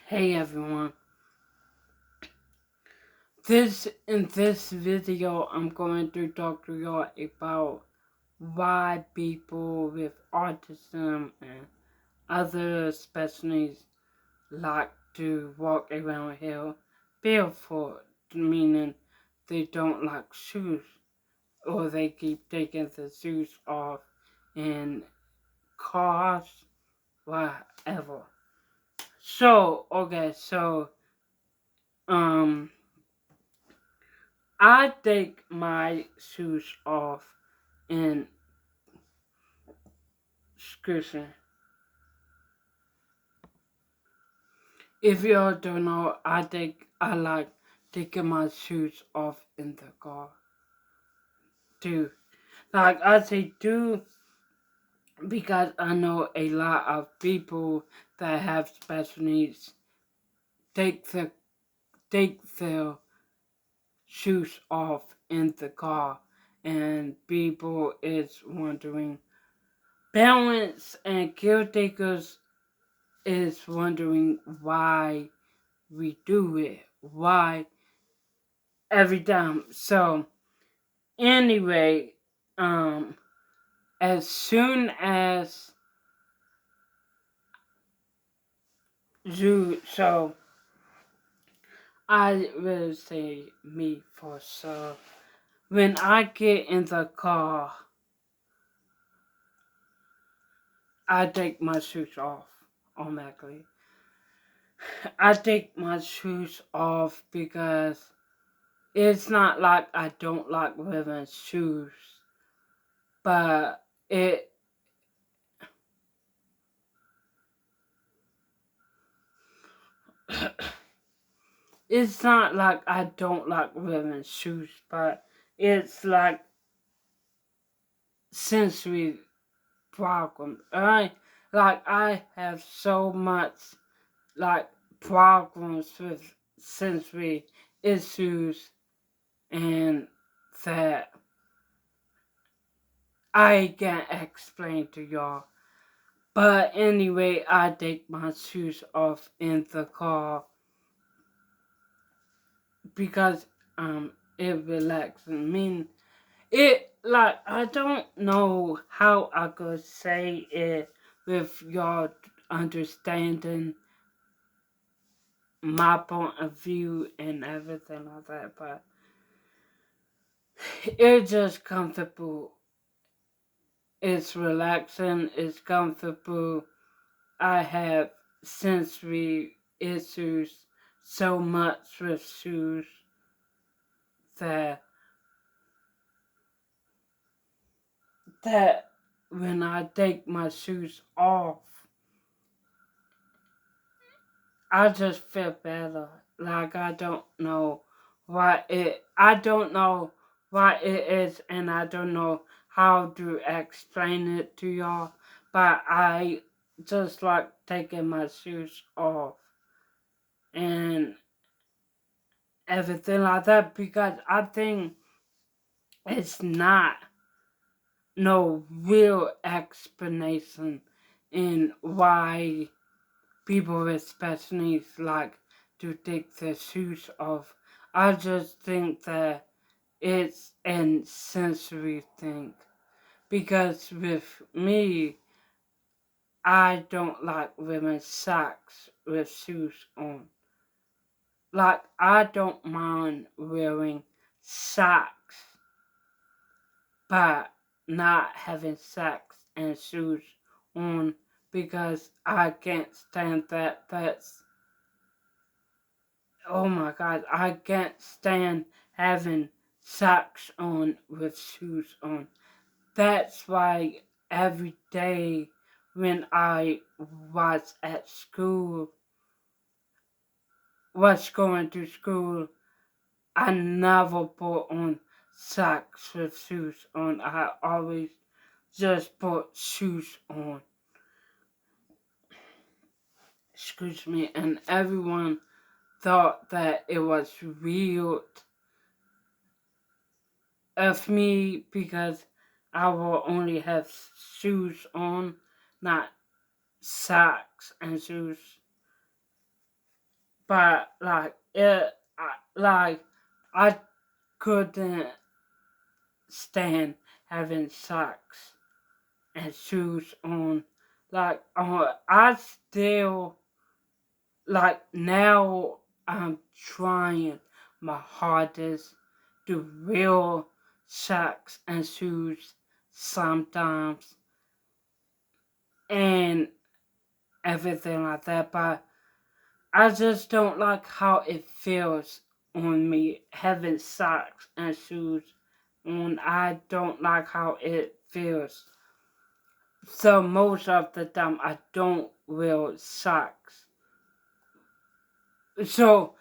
Hey everyone, in this video I'm going to talk to y'all about why people with autism and other special needs like to walk around here barefoot, meaning they don't like shoes or they keep taking the shoes off in cars, whatever. Um I take my shoes off in excursion. If you don't know, I like taking my shoes off in the car too. Like I say too because I know a lot of people that have special needs take the take their shoes off in the car, and people is wondering. Parents and caretakers is wondering why we do it, why every time. So anyway, um, as soon as so I will say me for sure. When I get in the car, I take my shoes off automatically. I take my shoes off because it's not like I don't like wearing shoes, but it's not like I don't like wearing shoes, but it's like sensory problem. I have so much like problems with sensory issues and that I can't explain to y'all. But anyway, I take my shoes off in the car because it relaxes me. It like I don't know how I could say it with your understanding my point of view and everything like that, but it's just comfortable. It's relaxing. It's comfortable. I have sensory issues so much with shoes that that when I take my shoes off, I just feel better. Like I don't know what it is and I don't know how to explain it to y'all, but I just like taking my shoes off and everything like that because I think it's not no real explanation in why people with special needs like to take their shoes off. I just think that it's a sensory thing because with me, I don't like wearing socks with shoes on. Like I don't mind wearing socks, but not having socks and shoes on because I can't stand that. Oh my god, I can't stand having socks on with shoes on. That's why every day when I was at school, was going to school, I never put on socks with shoes on. I always just put shoes on. Excuse me, and everyone thought that it was weird of me because I will only have shoes on, not socks and shoes. but like I couldn't stand having socks and shoes on. I still like now. I'm trying my hardest to wear socks and shoes sometimes and everything like that, but I just don't like how it feels on me having socks and shoes on. I don't like how it feels. So most of the time I don't wear socks. So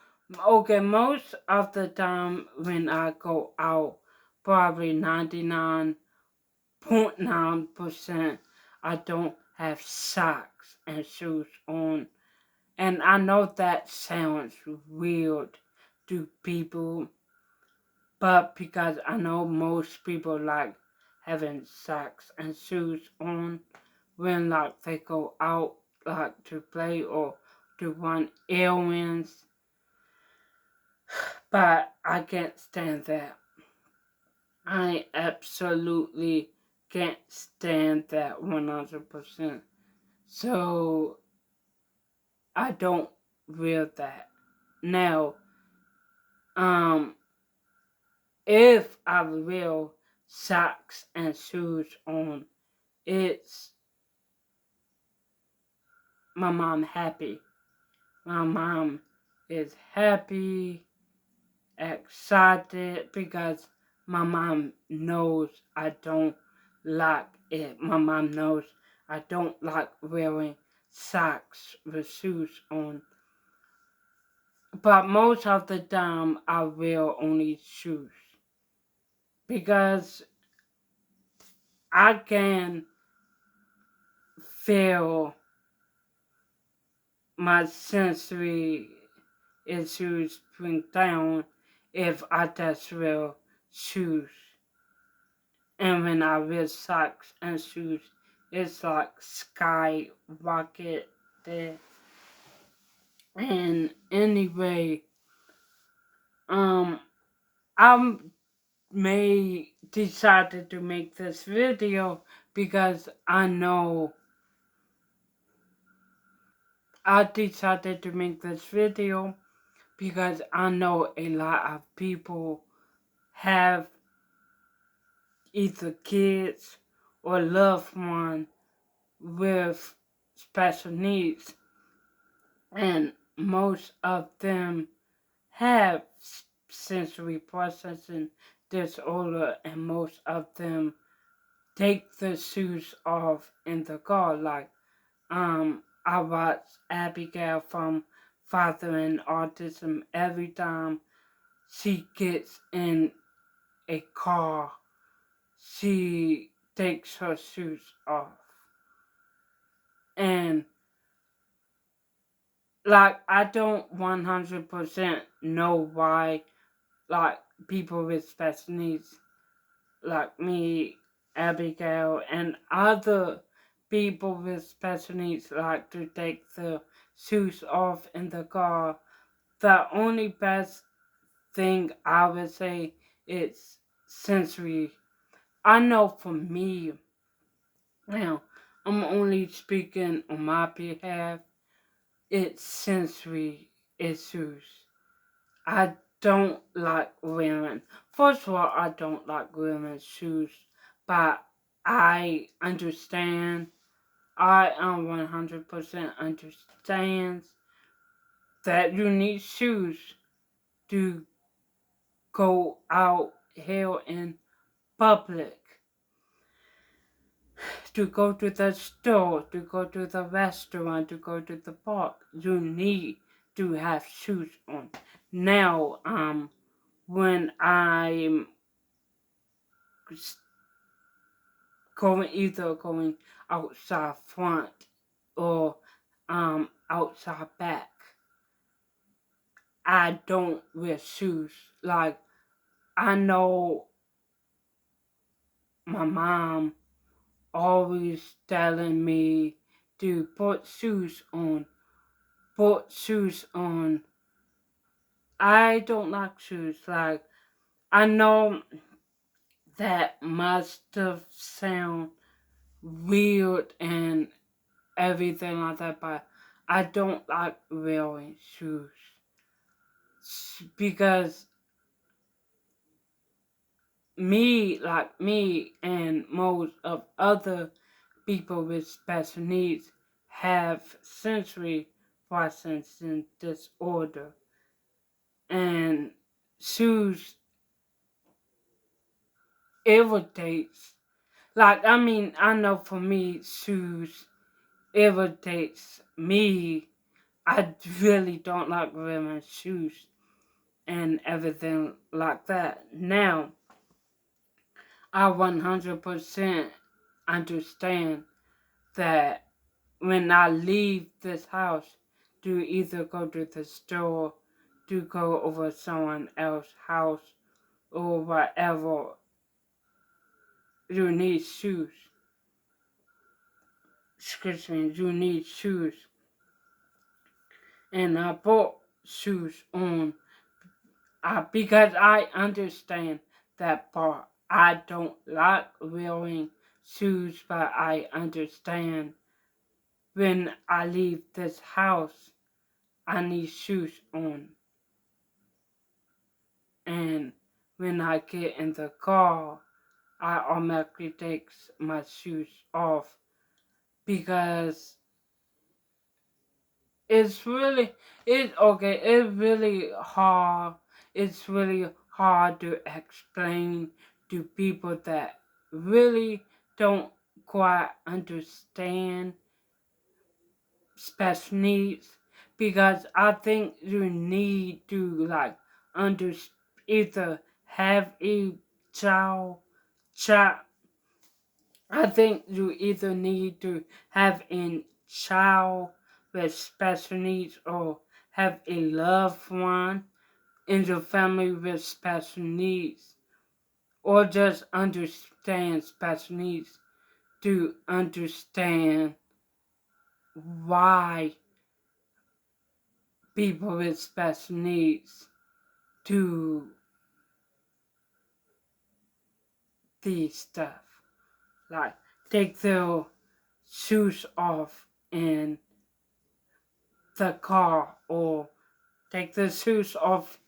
okay, most of the time when I go out, probably 99.9%, I don't have socks and shoes on. And I know that sounds weird to people, but because I know most people like having socks and shoes on when like they go out like to play or to run errands, but I can't stand that. I absolutely can't stand that 100%. So I don't wear that. Now, um, if I wear socks and shoes on, it's my mom happy. My mom is happy, excited because my mom knows I don't like it. My mom knows I don't like wearing socks with shoes on. But most of the time I wear only shoes because I can feel my sensory issues bring down if I just wear shoes. And when I wear socks and shoes, it's like skyrocket there. And anyway, um, I may decided to make this video because I decided to make this video because I know a lot of people have either kids or loved one with special needs, and most of them have sensory processing disorder, and most of them take the shoes off in the car. Like I watch Abigail from Fathering Autism. Every time she gets in a car, she takes her shoes off. And like I don't 100% know why like people with special needs like me, Abigail, and other people with special needs like to take the shoes off in the car. The only best thing I would say is sensory. I know for me, now I'm only speaking on my behalf, it's sensory issues. I don't like wearing, first of all, I don't like wearing shoes, but I understand, I 100% understand that you need shoes to go out here in public, to go to the store, to go to the restaurant, to go to the park. You need to have shoes on. Now, when I'm going outside front or outside back, I don't wear shoes. Like I know my mom always telling me to put shoes on, I don't like shoes. Like, I know that my stuff sound weird and everything like that, but I don't like wearing shoes because me and most of other people with special needs have sensory processing disorder, and shoes irritates. Like, I mean, I know for me, shoes irritates me. I really don't like wearing shoes and everything like that. Now, I 100% understand that when I leave this house to either go to the store, to go over someone else's house, or whatever, you need shoes. Excuse me, you need shoes. And I bought shoes on because I understand that part. I don't like wearing shoes, but I understand when I leave this house, I need shoes on. And when I get in the car, I automatically take my shoes off because it's really it's really hard. It's really hard to explain to people that really don't quite understand special needs, because I think you need to like under either have a child child I think you either need to have a child with special needs or have a loved one in your family with special needs, or just understand special needs to understand why people with special needs do these stuff. Like, take their shoes off in the car, or take the shoes off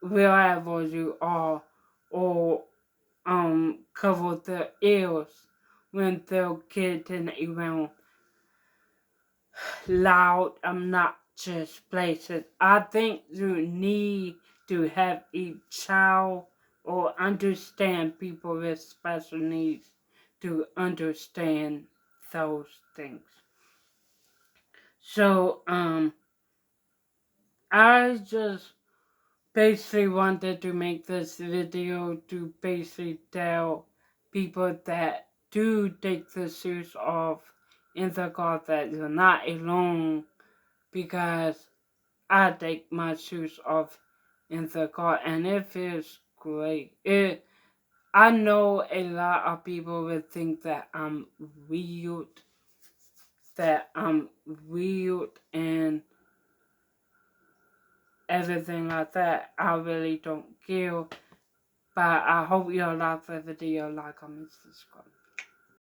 wherever you are, or cover their ears when they're getting around loud, obnoxious places. I think you need to have a child or understand people with special needs to understand those things. So, I just basically wanted to make this video to basically tell people that do take the shoes off in the car that you're not alone, because I take my shoes off in the car and it feels great. I know a lot of people would think that weird, that I'm weird and everything like that. I really don't care. But I hope you like the video, like, comment, subscribe.